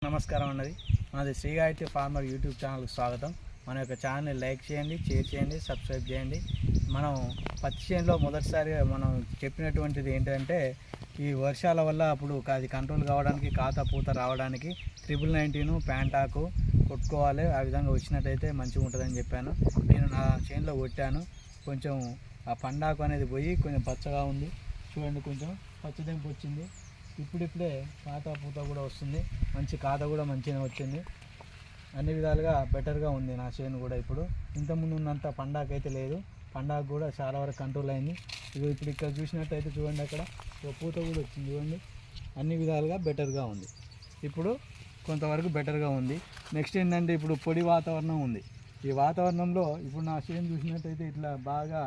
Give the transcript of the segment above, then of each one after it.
నమస్కారం అన్నది మాది శ్రీ గాయత్రి ఫార్మర్ యూట్యూబ్ ఛానల్కి స్వాగతం. మన యొక్క ఛానల్ని లైక్ చేయండి, షేర్ చేయండి, సబ్స్క్రైబ్ చేయండి. మనం పత్తి చేనులో మొదటిసారిగా మనం చెప్పినటువంటిది ఏంటంటే ఈ వర్షాల వల్ల అప్పుడు అది కంట్రోల్ కావడానికి, కాత పూత రావడానికి 1919 ప్యాంటాకు కొట్టుకోవాలి. ఆ విధంగా వచ్చినట్టయితే మంచిగా ఉంటుందని చెప్పాను. నేను నా చేనులో కొట్టాను. కొంచెం ఆ పండాకు అనేది పోయి కొంచెం పచ్చగా ఉంది. చూడండి, కొంచెం పచ్చదెంపు వచ్చింది. ఇప్పుడిప్పుడే కాత పూత కూడా వస్తుంది. మంచి కాత కూడా మంచిగా వచ్చింది. అన్ని విధాలుగా బెటర్గా ఉంది నా చేను కూడా. ఇప్పుడు ఇంతకుముందు ఉన్నంత పండాకు అయితే లేదు. పండాకు కూడా చాలా వరకు కంట్రోల్ అయింది. ఇది ఇప్పుడు ఇక్కడ చూసినట్టయితే చూడండి, అక్కడ పూత కూడా వచ్చింది. చూడండి, అన్ని విధాలుగా బెటర్గా ఉంది. ఇప్పుడు కొంతవరకు బెటర్గా ఉంది. నెక్స్ట్ ఏంటంటే ఇప్పుడు పొడి వాతావరణం ఉంది. ఈ వాతావరణంలో ఇప్పుడు నా చేను చూసినట్టయితే ఇట్లా బాగా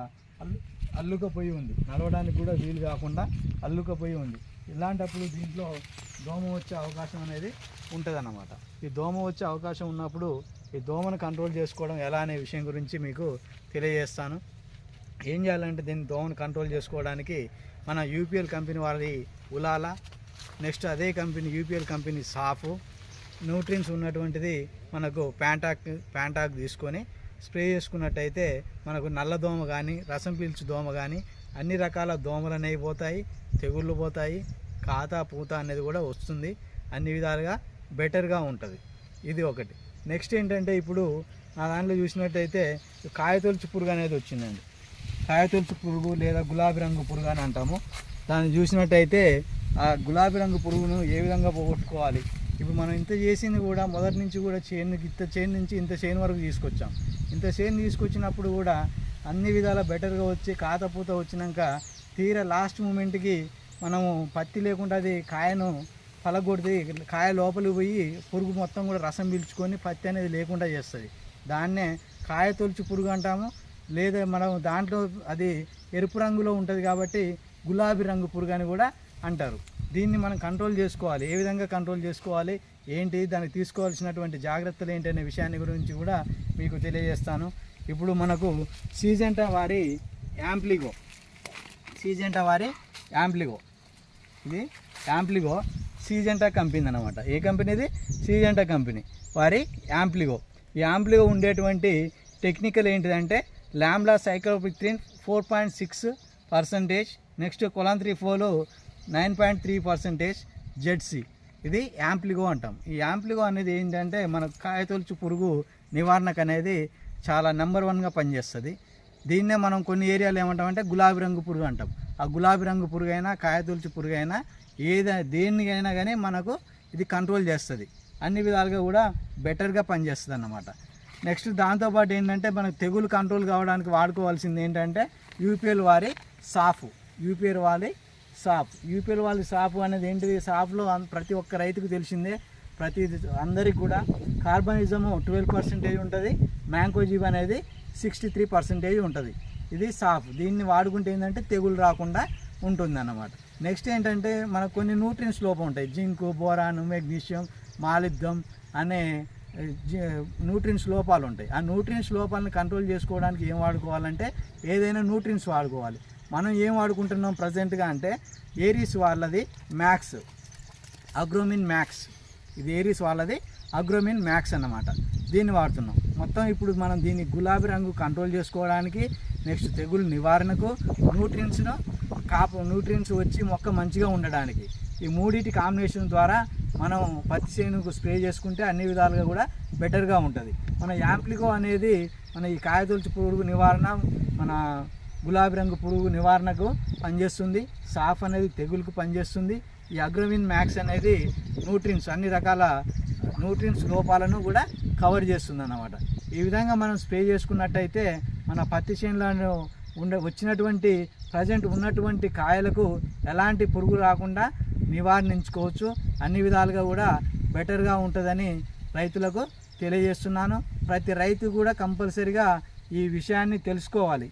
అల్లుకపోయి ఉంది. నడవడానికి కూడా వీలు కాకుండా అల్లుకపోయి ఉంది. ఇలాంటప్పుడు దీంట్లో దోమ వచ్చే అవకాశం అనేది ఉంటుందన్నమాట. ఈ దోమ వచ్చే అవకాశం ఉన్నప్పుడు ఈ దోమను కంట్రోల్ చేసుకోవడం ఎలా అనే విషయం గురించి మీకు తెలియజేస్తాను. ఏం చేయాలంటే దీన్ని దోమను కంట్రోల్ చేసుకోవడానికి మన యూపీఎల్ కంపెనీ వారి ఉలాలా, నెక్స్ట్ అదే కంపెనీ యూపీఎల్ కంపెనీ సాఫ్ న్యూట్రిన్స్ ఉన్నటువంటిది మనకు ప్యాంటాక్ తీసుకొని స్ప్రే చేసుకున్నట్టయితే మనకు నల్ల దోమ కానీ, రసం పీల్చు దోమ కానీ, అన్ని రకాల దోమలు అనేవి పోతాయి, తెగుళ్ళు పోతాయి, కాత పూత అనేది కూడా వస్తుంది. అన్ని విధాలుగా బెటర్గా ఉంటుంది. ఇది ఒకటి. నెక్స్ట్ ఏంటంటే ఇప్పుడు నా దాంట్లో చూసినట్టయితే కాయతొలుచు పురుగు అనేది వచ్చిందండి. కాయతొలుచు పురుగు లేదా గులాబీ రంగు పురుగు అని అంటాము. దాన్ని చూసినట్టయితే ఆ గులాబీ రంగు పురుగును ఏ విధంగా పోగొట్టుకోవాలి. ఇప్పుడు మనం ఇంత చేసింది కూడా మొదటి నుంచి కూడా చేను నుంచి ఇంత చేను వరకు తీసుకొచ్చాం. ఇంత చేను తీసుకొచ్చినప్పుడు కూడా అన్ని విధాల బెటర్గా వచ్చి కాత పూత వచ్చినాక తీరా లాస్ట్ మూమెంట్కి మనము పత్తి లేకుండా అది కాయను పలగొడితే కాయ లోపలికి పోయి పురుగు మొత్తం కూడా రసం పీల్చుకొని పత్తి అనేది లేకుండా చేస్తుంది. దాన్నే కాయ తొలుచు పురుగు అంటాము. లేదా మనం దాంట్లో అది ఎరుపు రంగులో ఉంటుంది కాబట్టి గులాబీ రంగు పురుగు అని కూడా అంటారు. దీన్ని మనం కంట్రోల్ చేసుకోవాలి. ఏ విధంగా కంట్రోల్ చేసుకోవాలి, ఏంటి, దానికి తీసుకోవాల్సినటువంటి జాగ్రత్తలు ఏంటి అనే విషయాన్ని గురించి కూడా మీకు తెలియజేస్తాను. ఇప్పుడు మనకు సిజెంటా వారి యాంప్లిగో, ఇది యాంప్లిగో సిజెంటా కంపెనీ అన్నమాట. ఏ కంపెనీ ఇది? సిజెంటా కంపెనీ వారి యాంప్లిగో. ఈ యాంప్లిగో ఉండేటువంటి టెక్నికల్ ఏంటిదంటే లాంబ్డా సైక్లోపిక్రిన్ 4.6%, నెక్స్ట్ కొలాంత్రిఫోలో 9.3%, జెడ్సీ. ఇది యాంప్లిగో అంటాం. ఈ యాంప్లిగో అనేది ఏంటంటే మన కాయతొలుచు పురుగు నివారణకు అనేది చాలా నెంబర్ 1గా పనిచేస్తుంది. దీన్నే మనం కొన్ని ఏరియాలో ఏమంటామంటే గులాబీ రంగు పురుగు అంటాం. ఆ గులాబీ రంగు పురుగు అయినా, కాయతొలుచు పురుగు అయినా, దేనికైనా కానీ మనకు ఇది కంట్రోల్ చేస్తుంది. అన్ని విధాలుగా కూడా బెటర్గా పనిచేస్తుంది అన్నమాట. నెక్స్ట్ దాంతోపాటు ఏంటంటే మనకు తెగులు కంట్రోల్ కావడానికి వాడుకోవాల్సింది ఏంటంటే యూపీఎల్ వారి సాఫ్. యూపీఎల్ వారి సాఫ్ అనేది ఏంటిది? సాఫ్లో ప్రతి ఒక్క రైతుకు తెలిసిందే, అందరికి కూడా కార్బనిజము 12% ఉంటుంది, మ్యాంకోజిబ్ అనేది 63% ఉంటుంది. ఇది సాఫ్. దీన్ని వాడుకుంటే ఏంటంటే తెగులు రాకుండా ఉంటుంది అన్నమాట. నెక్స్ట్ ఏంటంటే మనకు కొన్ని న్యూట్రియంట్స్ లోపం ఉంటాయి. జింక్, బోరాన్, మెగ్నీషియం, మాలిబ్దం అనే న్యూట్రియంట్స్ లోపాలు ఉంటాయి. ఆ న్యూట్రియంట్స్ లోపాలను కంట్రోల్ చేసుకోవడానికి ఏం వాడుకోవాలంటే ఏదైనా న్యూట్రియంట్స్ వాడుకోవాలి. మనం ఏం వాడుకుంటున్నాం ప్రజెంట్గా అంటే ఏరీస్ వాళ్ళది మ్యాక్స్, అగ్రోమిన్ మ్యాక్స్. ఇది ఏరీస్ వాళ్ళది అగ్రోమిన్ మ్యాక్స్ అన్నమాట. దీన్ని వాడుతున్నాం. మొత్తం ఇప్పుడు మనం దీన్ని గులాబీ రంగు కంట్రోల్ చేసుకోవడానికి, నెక్స్ట్ తెగులు నివారణకు, న్యూట్రియంట్స్ వచ్చి మొక్క మంచిగా ఉండడానికి, ఈ మూడింటి కాంబినేషన్ ద్వారా మనం పత్తి చేనుకు స్ప్రే చేసుకుంటే అన్ని విధాలుగా కూడా బెటర్గా ఉంటుంది. మన యాంప్లిగో అనేది మన ఈ కాయతొలుచు పురుగు నివారణ, మన గులాబీ రంగు పురుగు నివారణకు పనిచేస్తుంది. సాఫ్ అనేది తెగులుకు పనిచేస్తుంది. ఈ అగ్రోమిన్ మ్యాక్స్ అనేది అన్ని రకాల న్యూట్రియంట్స్ లోపాలను కూడా కవర్ చేస్తుంది అన్నమాట. ఈ విధంగా మనం స్ప్రే చేసుకున్నట్టయితే మన పత్తి చేనులో వచ్చినటువంటి ప్రజెంట్ ఉన్నటువంటి కాయలకు ఎలాంటి పురుగు రాకుండా నివారించుకోవచ్చు. అన్ని విధాలుగా కూడా బెటర్గా ఉంటుందని రైతులకు తెలియజేస్తున్నాను. ప్రతి రైతు కూడా కంపల్సరీగా ఈ విషయాన్ని తెలుసుకోవాలి.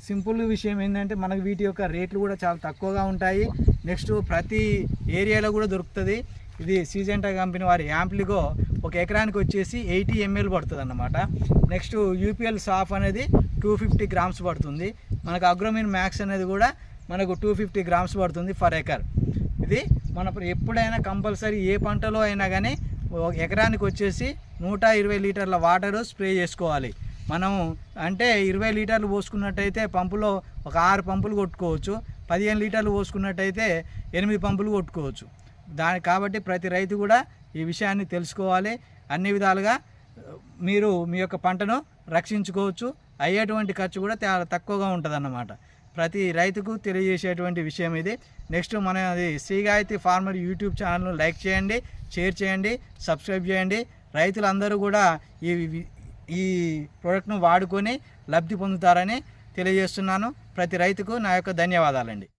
సింపుల్ విషయం ఏంటంటే మనకు వీటి యొక్క రేట్లు కూడా చాలా తక్కువగా ఉంటాయి. నెక్స్ట్ ప్రతి ఏరియాలో కూడా దొరుకుతుంది. ఇది సిజెంటా కంపెనీ వారి యాంప్లిగో ఒక ఎకరానికి వచ్చేసి 80 ml పడుతుంది అన్నమాట. నెక్స్ట్ యూపీఎల్ సాఫ్ అనేది 250 grams పడుతుంది. మనకు అగ్రోమిన్ మ్యాక్స్ అనేది కూడా మనకు 250 grams పడుతుంది ఫర్ ఎకర్. ఇది మన ఎప్పుడైనా కంపల్సరీ ఏ పంటలో అయినా కానీ ఎకరానికి వచ్చేసి 120 లీటర్ల వాటరు స్ప్రే చేసుకోవాలి. మనం అంటే 20 లీటర్లు పోసుకున్నట్టయితే పంపులో ఒక 6 పంపులు కొట్టుకోవచ్చు. 15 లీటర్లు పోసుకున్నట్టయితే 8 పంపులు కొట్టుకోవచ్చు. కాబట్టి ప్రతి రైతు కూడా ఈ విషయాన్ని తెలుసుకోవాలి. అన్ని విధాలుగా మీరు మీ యొక్క పంటను రక్షించుకోవచ్చు. అయ్యేటువంటి ఖర్చు కూడా చాలా తక్కువగా ఉంటుందన్నమాట. ప్రతి రైతుకు తెలియజేసేటువంటి విషయం ఇది. నెక్స్ట్ మన శ్రీ గాయత్రి ఫార్మర్ యూట్యూబ్ ఛానల్ను లైక్ చేయండి, షేర్ చేయండి, సబ్స్క్రైబ్ చేయండి. రైతులందరూ కూడా ఈ ప్రోడక్ట్ను వాడుకొని లబ్ధి పొందుతారని తెలియజేస్తున్నాను. ప్రతి రైతుకు నా యొక్క ధన్యవాదాలండి.